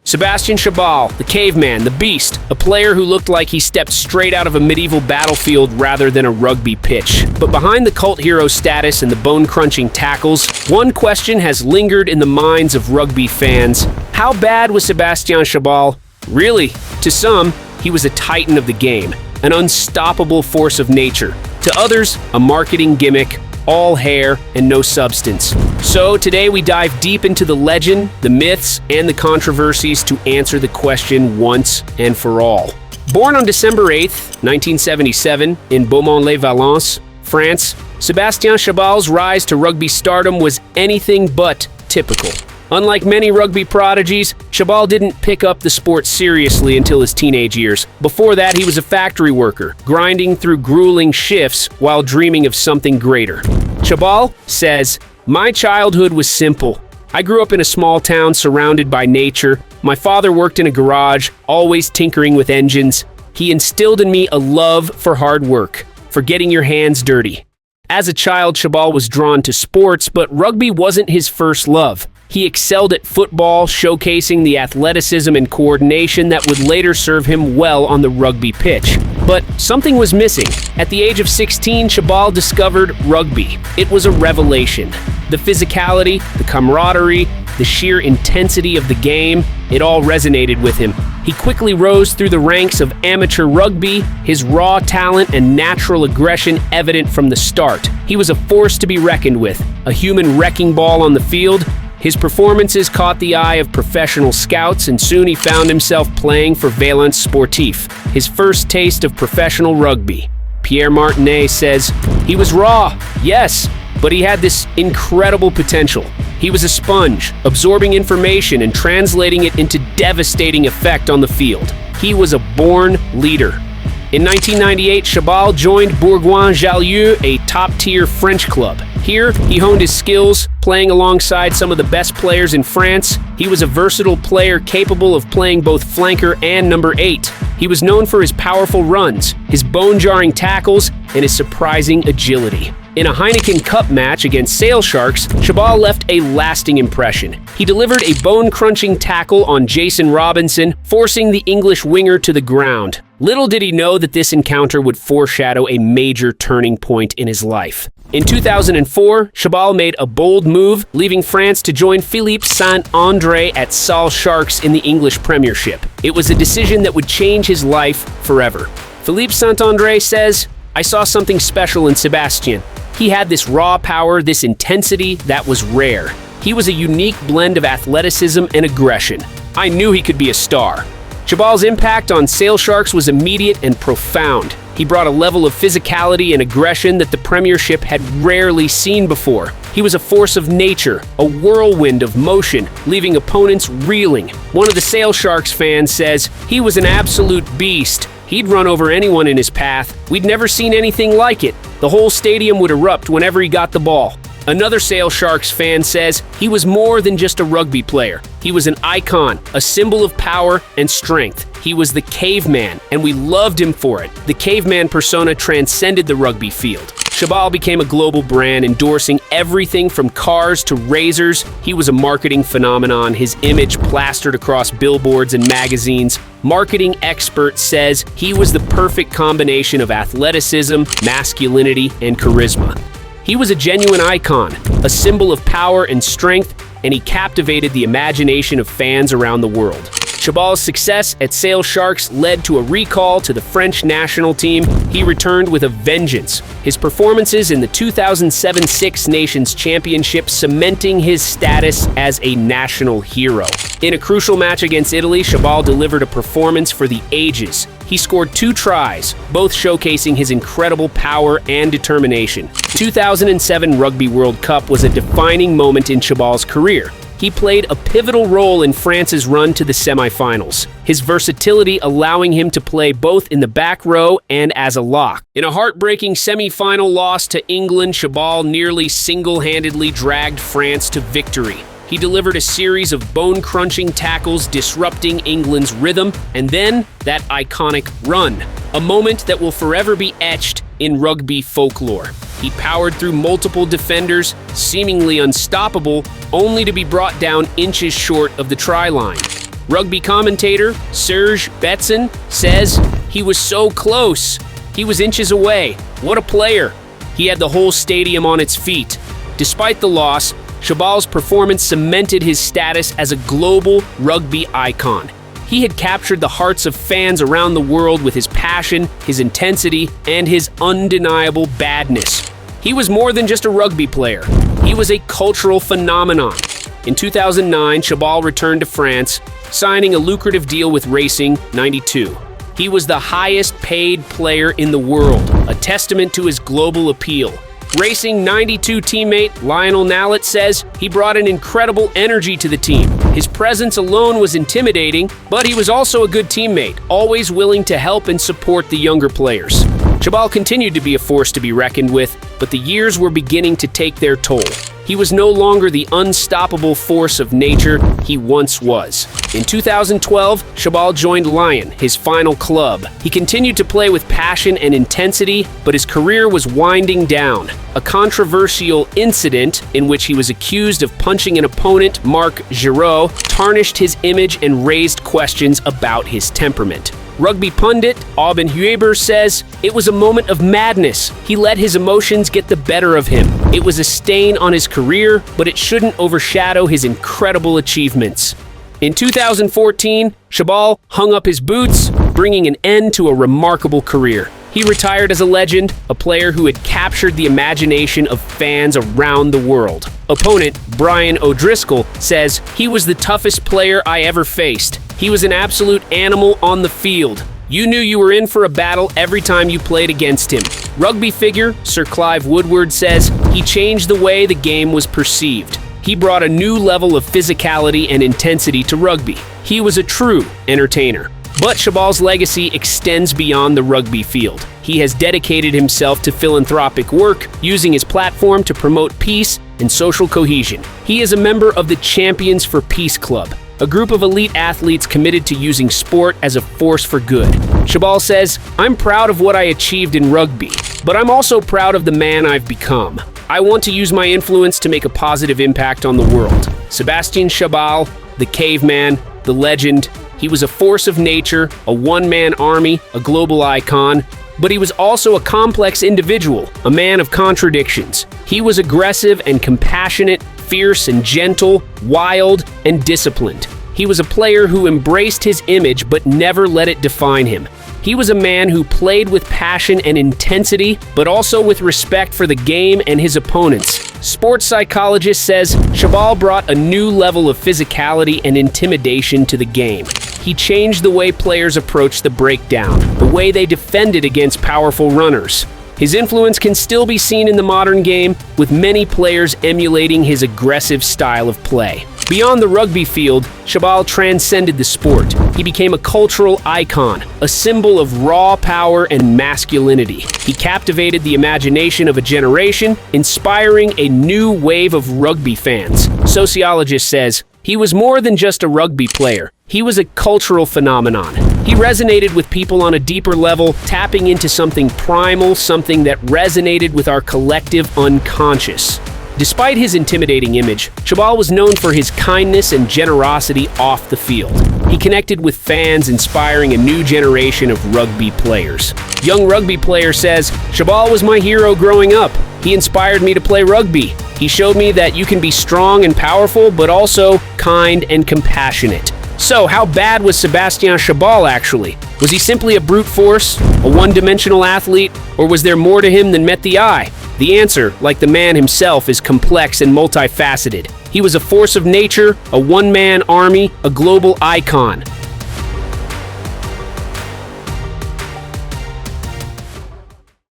Sébastien Chabal, the caveman, the beast, a player who looked like he stepped straight out of a medieval battlefield rather than a rugby pitch. But behind the cult hero status and the bone-crunching tackles, one question has lingered in the minds of rugby fans. How bad was Sébastien Chabal? Really, to some, he was a titan of the game, an unstoppable force of nature. To others, a marketing gimmick, all hair and no substance. So today we dive deep into the legend, the myths, and the controversies to answer the question once and for all. Born on December 8th, 1977, in Beaumont-les-Valence, France, Sébastien Chabal's rise to rugby stardom was anything but typical. Unlike many rugby prodigies, Chabal didn't pick up the sport seriously until his teenage years. Before that, he was a factory worker, grinding through grueling shifts while dreaming of something greater. Chabal says, "My childhood was simple. I grew up in a small town surrounded by nature. My father worked in a garage, always tinkering with engines. He instilled in me a love for hard work, for getting your hands dirty." As a child, Chabal was drawn to sports, but rugby wasn't his first love. He excelled at football, showcasing the athleticism and coordination that would later serve him well on the rugby pitch. But something was missing. At the age of 16, Chabal discovered rugby. It was a revelation. The physicality, the camaraderie, the sheer intensity of the game, it all resonated with him. He quickly rose through the ranks of amateur rugby, his raw talent and natural aggression evident from the start. He was a force to be reckoned with, a human wrecking ball on the field. His performances caught the eye of professional scouts, and soon he found himself playing for Valence Sportif, his first taste of professional rugby. Pierre Martinet says, "He was raw, yes, but he had this incredible potential. He was a sponge, absorbing information and translating it into devastating effect on the field. He was a born leader." In 1998, Chabal joined Bourgoin-Jallieu, a top-tier French club. Here, he honed his skills, playing alongside some of the best players in France. He was a versatile player capable of playing both flanker and number 8. He was known for his powerful runs, his bone-jarring tackles, and his surprising agility. In a Heineken Cup match against Sale Sharks, Chabal left a lasting impression. He delivered a bone-crunching tackle on Jason Robinson, forcing the English winger to the ground. Little did he know that this encounter would foreshadow a major turning point in his life. In 2004, Chabal made a bold move, leaving France to join Philippe Saint-André at Sale Sharks in the English Premiership. It was a decision that would change his life forever. Philippe Saint-André says, "I saw something special in Sébastien. He had this raw power, this intensity that was rare. He was a unique blend of athleticism and aggression. I knew he could be a star." Chabal's impact on Sale Sharks was immediate and profound. He brought a level of physicality and aggression that the Premiership had rarely seen before. He was a force of nature, a whirlwind of motion, leaving opponents reeling. One of the Sale Sharks fans says, "He was an absolute beast. He'd run over anyone in his path. We'd never seen anything like it. The whole stadium would erupt whenever he got the ball." Another Sale Sharks fan says, "He was more than just a rugby player. He was an icon, a symbol of power and strength. He was the caveman, and we loved him for it." The caveman persona transcended the rugby field. Chabal became a global brand, endorsing everything from cars to razors. He was a marketing phenomenon, his image plastered across billboards and magazines. Marketing expert says he was the perfect combination of athleticism, masculinity, and charisma. He was a genuine icon, a symbol of power and strength, and he captivated the imagination of fans around the world. Chabal's success at Sale Sharks led to a recall to the French national team. He returned with a vengeance. His performances in the 2007 Six Nations Championship cementing his status as a national hero. In a crucial match against Italy, Chabal delivered a performance for the ages. He scored 2 tries, both showcasing his incredible power and determination. The 2007 Rugby World Cup was a defining moment in Chabal's career. He played a pivotal role in France's run to the semifinals, his versatility allowing him to play both in the back row and as a lock. In a heartbreaking semifinal loss to England, Chabal nearly single-handedly dragged France to victory. He delivered a series of bone-crunching tackles disrupting England's rhythm, and then that iconic run, a moment that will forever be etched in rugby folklore. He powered through multiple defenders, seemingly unstoppable, only to be brought down inches short of the try line. Rugby commentator Serge Betson says, "He was so close. He was inches away. What a player." He had the whole stadium on its feet. Despite the loss, Chabal's performance cemented his status as a global rugby icon. He had captured the hearts of fans around the world with his passion, his intensity, and his undeniable badness. He was more than just a rugby player. He was a cultural phenomenon. In 2009, Chabal returned to France, signing a lucrative deal with Racing 92. He was the highest paid player in the world, a testament to his global appeal. Racing 92 teammate Lionel Nallet says he brought an incredible energy to the team. His presence alone was intimidating, but he was also a good teammate, always willing to help and support the younger players. Chabal continued to be a force to be reckoned with, but the years were beginning to take their toll. He was no longer the unstoppable force of nature he once was. In 2012, Chabal joined Lyon, his final club. He continued to play with passion and intensity, but his career was winding down. A controversial incident in which he was accused of punching an opponent, Marc Giraud, tarnished his image and raised questions about his temperament. Rugby pundit Aubin Huber says, "It was a moment of madness. He let his emotions get the better of him. It was a stain on his career, but it shouldn't overshadow his incredible achievements." In 2014, Chabal hung up his boots, bringing an end to a remarkable career. He retired as a legend, a player who had captured the imagination of fans around the world. Opponent Brian O'Driscoll says, "He was the toughest player I ever faced. He was an absolute animal on the field. You knew you were in for a battle every time you played against him." Rugby figure Sir Clive Woodward says, "He changed the way the game was perceived. He brought a new level of physicality and intensity to rugby. He was a true entertainer." But Chabal's legacy extends beyond the rugby field. He has dedicated himself to philanthropic work, using his platform to promote peace and social cohesion. He is a member of the Champions for Peace Club, a group of elite athletes committed to using sport as a force for good. Chabal says, "I'm proud of what I achieved in rugby, but I'm also proud of the man I've become. I want to use my influence to make a positive impact on the world." Sébastien Chabal, the caveman, the legend, he was a force of nature, a one-man army, a global icon, but he was also a complex individual, a man of contradictions. He was aggressive and compassionate, fierce and gentle, wild and disciplined. He was a player who embraced his image but never let it define him. He was a man who played with passion and intensity, but also with respect for the game and his opponents. Sports psychologist says Chabal brought a new level of physicality and intimidation to the game. He changed the way players approached the breakdown, the way they defended against powerful runners. His influence can still be seen in the modern game, with many players emulating his aggressive style of play. Beyond the rugby field, Chabal transcended the sport. He became a cultural icon, a symbol of raw power and masculinity. He captivated the imagination of a generation, inspiring a new wave of rugby fans. Sociologist says, "He was more than just a rugby player. He was a cultural phenomenon. He resonated with people on a deeper level, tapping into something primal, something that resonated with our collective unconscious." Despite his intimidating image, Chabal was known for his kindness and generosity off the field. He connected with fans, inspiring a new generation of rugby players. Young rugby player says, "Chabal was my hero growing up. He inspired me to play rugby. He showed me that you can be strong and powerful, but also kind and compassionate." So, how bad was Sébastien Chabal actually? Was he simply a brute force, a one-dimensional athlete, or was there more to him than met the eye? The answer, like the man himself, is complex and multifaceted. He was a force of nature, a one-man army, a global icon.